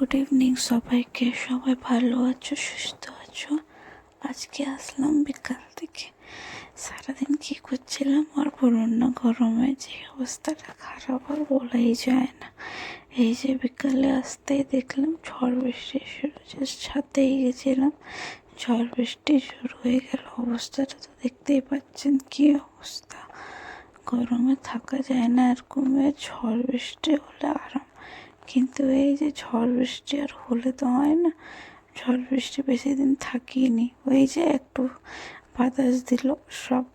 Good evening সবাইকে। সবাই ভালো আছো, সুস্থ আছো? আজকে আসলাম বিকাল থেকে। সারাদিন কি করছিলাম আর বলুন না, গরমে যে অবস্থাটা খারাপ আর বলাই যায় না। এই যে বিকালে আসতেই দেখলাম ঝড় বৃষ্টি শুরু, জাস্ট ছাদেই গেছিলাম, ঝড় বৃষ্টি শুরু হয়ে গেল। অবস্থাটা তো দেখতেই পাচ্ছেন কি অবস্থা, গরমে থাকা যায় না। এরকমে ঝড় বৃষ্টি হলে আরাম, কিন্তু এই যে ঝড় বৃষ্টি আর হলে তো হয় না। ঝড় বৃষ্টি বেশি দিন থাকিনি, ওই যে একটু বাতাস দিল, সব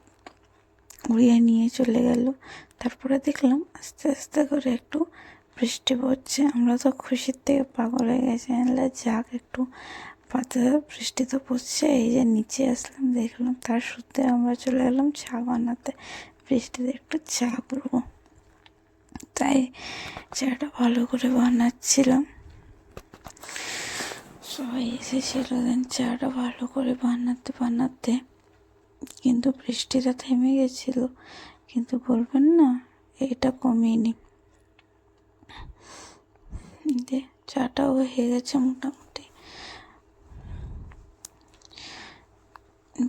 উড়িয়ে নিয়ে চলে গেল। তারপরে দেখলাম আস্তে আস্তে করে একটু বৃষ্টি পড়ছে। আমরা তো খুশির থেকে পাগল হয়ে গেছি, যাক একটু বৃষ্টি তো পড়ছে। এই যে নিচে আসলাম, দেখলাম, তার সূত্রে আমরা চলে গেলাম চা বানাতে। বৃষ্টিতে একটু চা করবো, তাই চাটা ভালো করে বানাচ্ছিলাম। সবাই এসেছিল, দেন চাটা ভালো করে বানাতে বানাতে কিন্তু বৃষ্টিটা থেমে গেছিল, কিন্তু বলবেন না এটা কমেনি। চাটাও হয়ে গেছে মোটামুটি।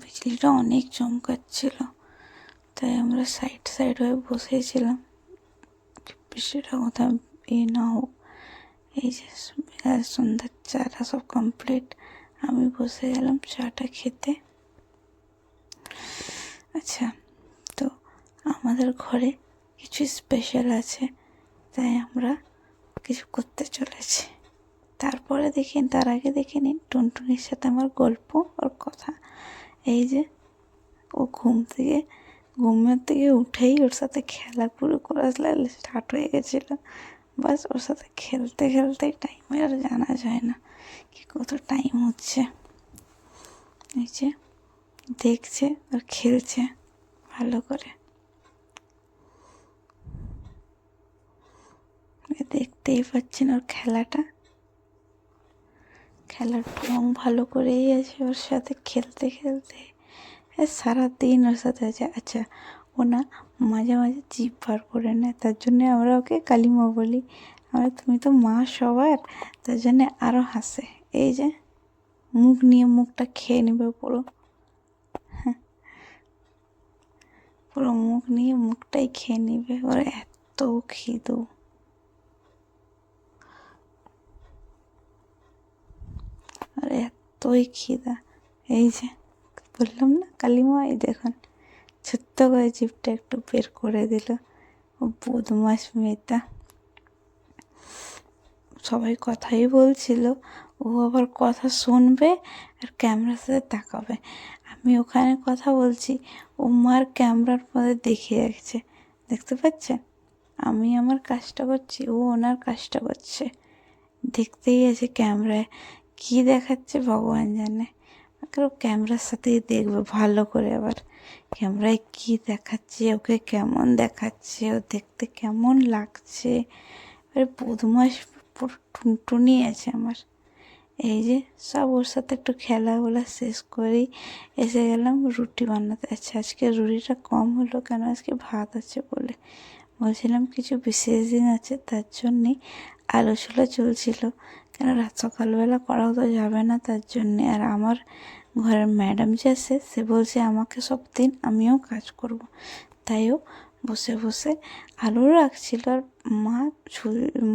বিজলিটা অনেক চমকাচ্ছিল, তাই আমরা সাইড হয়ে বসেছিলাম, বৃষ্টিটা কোথাও না হোক। এই যে সন্ধ্যার চাটা সব কমপ্লিট, আমি বসে গেলাম চাটা খেতে। আচ্ছা, তো আমাদের ঘরে কিছু স্পেশাল আছে, তাই আমরা কিছু করতে চলেছি। তার আগে দেখে নিন টুনটুনির সাথে আমার গল্প আর কথা। এই যে ও ঘুমের থেকে উঠেই ওর সাথে খেলা পুরো করা স্টার্ট হয়ে গেছিল। বাস ওর সাথে খেলতে খেলতে টাইমের আর জানা যায় না কি কত টাইম হচ্ছে। এই যে দেখছে আর খেলছে ভালো করে, দেখতেই পাচ্ছেন ওর খেলার ঢং ভালো করেই আছে। ওর সাথে খেলতে খেলতে সারাদিন ওর সাথে আছে। আচ্ছা, ও না মাঝে মাঝে জিভ বার করে নেয়, তার জন্যে আমরা ওকে কালিমা বলি। তুমি তো মা সবার, তার জন্যে আরও হাসে। এই যে মুখটা খেয়ে নেবে পুরো, পুরো মুখ নিয়ে মুখটাই খেয়ে নেবে। ওর এত খিদু, আর এতই খিদা। এই যে বললাম না কালিমা, এই দেখুন ছোট্ট করে জিভটা একটু বের করে দিল। ও বদমাস মেয়েটা। সবাই কথাই বলছিল, ও আবার কথা শুনবে আর ক্যামেরার সাথে তাকাবে। আমি ওখানে কথা বলছি, ও মার ক্যামেরার মধ্যে দেখিয়ে রাখছে, দেখতে পাচ্ছেন? আমি আমার কাজটা করছি, ও ওনার কাজটা করছে, দেখতেই আছে ক্যামেরায় কী দেখাচ্ছে ভগবান জানে। ও ক্যামেরার সাথেই দেখবে ভালো করে, আবার ক্যামেরায় কী দেখাচ্ছে, ওকে কেমন দেখাচ্ছে, ও দেখতে কেমন লাগছে। এবারে বদমাস পুরো টুনটুনি আছে আমার। এই যে সব ওর সাথে একটু খেলাগুলা শেষ করেই এসে গেলাম রুটি বানাতে। আচ্ছা, আজকে রুটিটা কম হলো কেন? আজকে ভাত আছে বলে বলছিলাম, কিছু বিশেষ দিন আছে তার জন্যেই আলোচনা চলছিল, কেন সকালবেলা করাও তো যাবে না, তার জন্যে। আর আমার ঘরের ম্যাডাম যে আছে, সে বলছে আমাকে সব দিন আমিও কাজ করব, তাইও বসে বসে আলু রাখছিল আর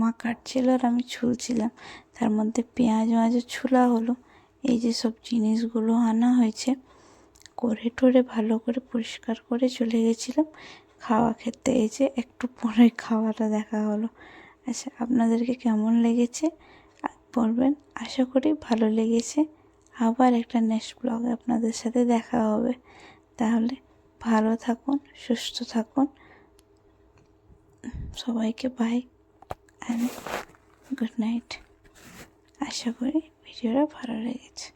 মা কাটছিল আর আমি ছুলছিলাম। তার মধ্যে পেঁয়াজ ছুলা হলো। এই যে সব জিনিসগুলো আনা হয়েছে, করে টোরে ভালো করে পরিষ্কার করে চলে গেছিলাম খাওয়া খেতে। এই যে একটু পরে খাওয়াটা দেখা হলো। আচ্ছা, আপনাদেরকে কেমন লেগেছে বলবেন, আশা করি ভালো লেগেছে। আবার একটা নেক্সট ব্লগে আপনাদের সাথে দেখা হবে। তাহলে ভালো থাকুন, সুস্থ থাকুন, সবাইকে বাই অ্যান্ড গুড নাইট। আশা করি ভিডিওটা ভালো লেগেছে।